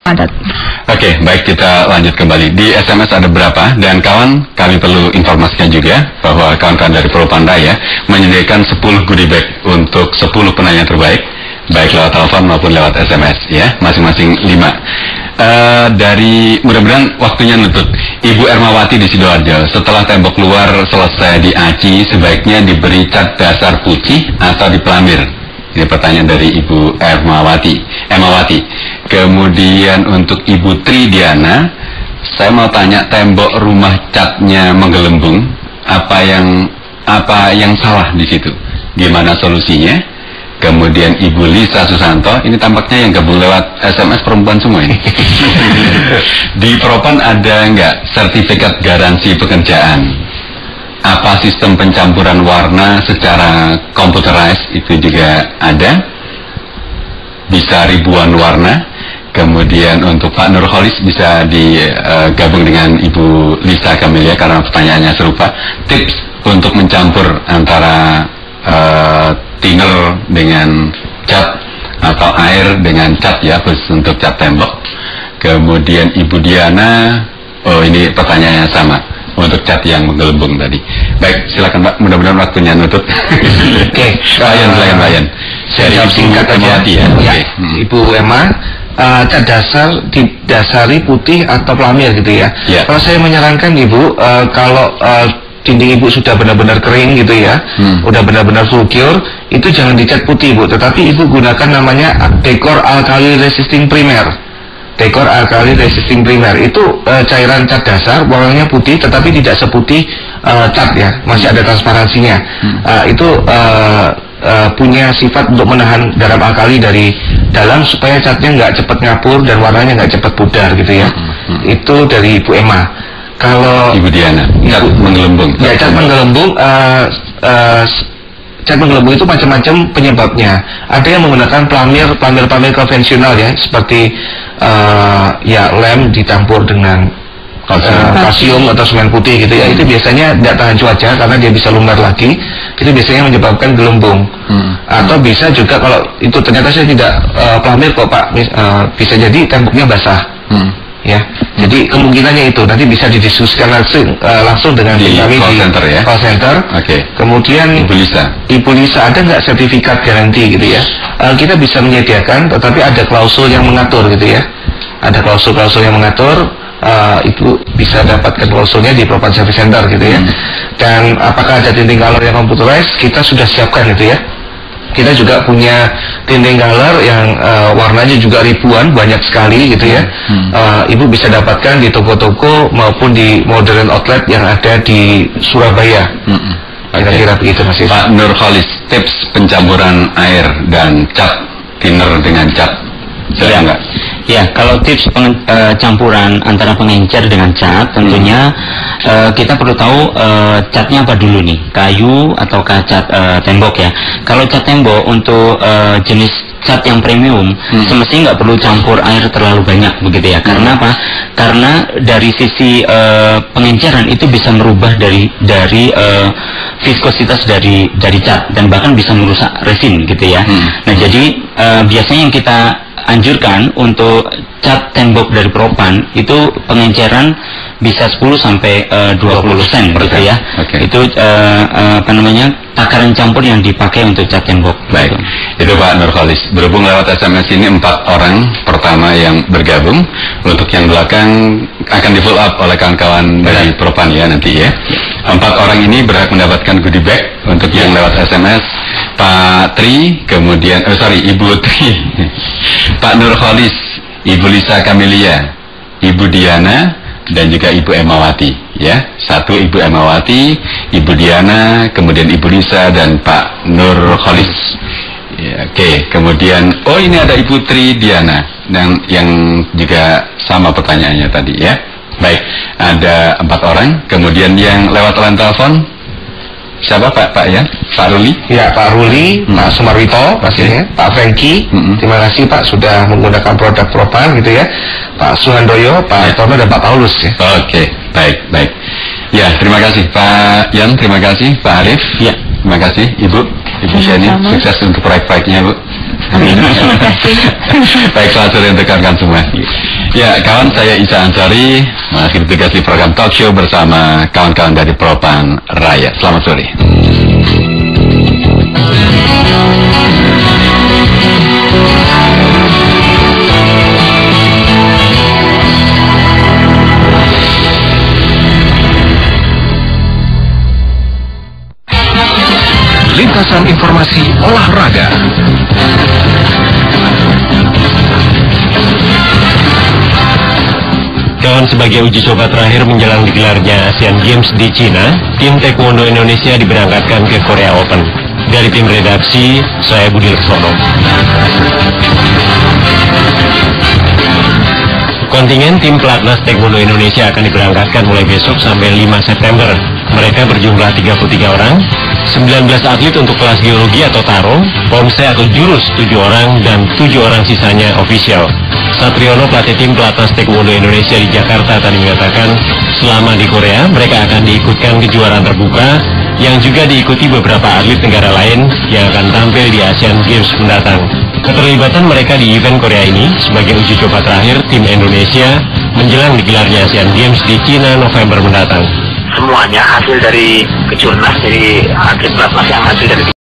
padat. Oke, baik, kita lanjut kembali. Di SMS ada berapa? Dan kawan, kami perlu informasikan juga bahwa kawan-kawan dari Propanda ya menyediakan 10 goodie bag untuk 10 penanya terbaik, baik lewat telepon maupun lewat SMS ya, masing-masing 5. Dari mudah-mudahan waktunya nutut. Ibu Ermawati di Sidoarjo, setelah tembok luar selesai diaci, sebaiknya diberi cat dasar putih atau dipelamir? Ini pertanyaan dari Ibu Ermawati. Kemudian untuk Ibu Tridiana, saya mau tanya, tembok rumah catnya menggelembung, apa yang salah di situ? Gimana solusinya? Kemudian Ibu Lisa Susanto, ini tampaknya yang gabung lewat SMS perempuan semua ini. Di Propan ada nggak sertifikat garansi pekerjaan? Apa sistem pencampuran warna secara computerized itu juga ada? Bisa ribuan warna. Kemudian untuk Pak Nurholis bisa digabung dengan Ibu Lisa Kamelia karena pertanyaannya serupa. Tips untuk mencampur antara thinner dengan cat atau air dengan cat ya, khusus untuk cat tembok. Kemudian Ibu Diana, ini pertanyaannya sama untuk cat yang menggelembung tadi. Baik, silakan Pak, mudah-mudahan waktunya nutut. Oke, silakan Pak Yan. Saya singkat aja ya. Okay. Ibu Emma, cat dasar didasari putih atau pelamir gitu ya. Kalau saya menyarankan Ibu, kalau dinding Ibu sudah benar-benar kering gitu ya, udah benar-benar full cure, itu jangan dicat putih Ibu, tetapi Ibu gunakan namanya dekor alkali resisting primer. Dekor alkali resisting primer itu cairan cat dasar, warnanya putih tetapi tidak seputih cat ya, masih ada transparansinya. Itu punya sifat untuk menahan garam alkali dari dalam supaya catnya nggak cepat ngapur dan warnanya nggak cepat pudar gitu ya. Itu dari Ibu Emma. Kalau Ibu Diana, cat menggelembung. Ya, cat menggelembung. Cat menggelembung itu macam-macam penyebabnya. Ada yang menggunakan pelamir konvensional ya, seperti ya lem dicampur dengan kalsium atau semen putih gitu ya. Itu biasanya tidak tahan cuaca karena dia bisa lumbar lagi. Itu biasanya menyebabkan gelembung. Atau bisa juga kalau itu ternyata saya tidak pelamir kok Pak, bisa jadi temboknya basah. Ya, jadi kemungkinannya itu nanti bisa didiskusikan langsung dengan di kami call center ya. Call center. Kemudian Ibu Lisa ada nggak sertifikat garansi gitu ya? Kita bisa menyediakan, tetapi ada klausul yang mengatur gitu ya. Ada klausul-klausul yang mengatur. Ibu bisa dapatkan klausulnya di Propan Service Center gitu ya. Dan apakah ada tinting color yang computerized? Kita sudah siapkan gitu ya. Kita juga punya tinting color yang warnanya juga ribuan, banyak sekali gitu ya. Ibu bisa dapatkan di toko-toko maupun di modern outlet yang ada di Surabaya. Kira-kira begitu Mas. Pak Nurholis, tips pencampuran air dan cat thinner dengan cat, saya enggak? Ya, kalau tips campuran antara pengencer dengan cat, tentunya kita perlu tahu catnya apa dulu nih, kayu atau cat tembok ya. Kalau cat tembok untuk jenis cat yang premium, semestinya nggak perlu campur air terlalu banyak begitu ya. Karena apa? Karena dari sisi pengenceran itu bisa merubah dari viskositas dari cat dan bahkan bisa merusak resin gitu ya. Nah jadi biasanya yang kita anjurkan untuk cat tembok dari Propan itu pengenceran bisa 10 sampai 20% gitu ya. Itu takaran campur yang dipakai untuk cat tembok. Baik, itu Pak Nurholis. Berhubung lewat SMS ini 4 orang pertama yang bergabung, untuk yang belakang akan di follow up oleh kawan-kawan dari Propan ya nanti ya. 4 orang ini berhak mendapatkan goodie bag. Untuk yang lewat SMS, Pak Tri, kemudian Ibu Tri, Pak Nurholis, Ibu Lisa Kamelia, Ibu Diana, dan juga Ibu Emawati ya. 1 Ibu Emawati, Ibu Diana, kemudian Ibu Lisa dan Pak Nurholis ya. Kemudian ini ada Ibu Tri Diana yang juga sama pertanyaannya tadi ya. Baik, ada 4 orang. Kemudian yang lewat line telepon siapa Pak ya? Pak Ruli? Ya, Pak Ruli, Pak Sumarwito pastinya, Pak Franky. Terima kasih Pak sudah menggunakan produk Propan gitu ya. Pak Suhandoyo, Pak Tono dan Pak Paulus ya. Baik. Ya, terima kasih Pak Yan, terima kasih Pak Arif. Ya, terima kasih Ibu Shani, sukses untuk proyek-proyeknya Bu. Amin. Baik, selamat sore untuk rekan-rekan semua. Ya, kawan, saya Isa Ansari, masih bertugas di program Talk Show bersama kawan-kawan dari Propan Raya. Selamat sore. Lintasan informasi olahraga. Kawan, sebagai uji coba terakhir menjelang digelarnya Asian Games di Cina, tim Taekwondo Indonesia diberangkatkan ke Korea Open. Dari tim redaksi, saya Budi Leksono. Kontingen tim pelatnas Taekwondo Indonesia akan diberangkatkan mulai besok sampai 5 September. Mereka berjumlah 33 orang, 19 atlet untuk kelas geologi atau tarung, pomse atau jurus 7 orang, dan 7 orang sisanya ofisial. Satriono, pelatih tim pelatnas Taekwondo Indonesia di Jakarta, tadi mengatakan selama di Korea mereka akan diikutkan kejuaraan terbuka yang juga diikuti beberapa atlet negara lain yang akan tampil di Asian Games mendatang. Keterlibatan mereka di event Korea ini sebagai uji coba terakhir tim Indonesia menjelang digelarnya Asian Games di Cina November mendatang. Semuanya hasil dari kejurnas, dari atlet pelatnas yang hasil dari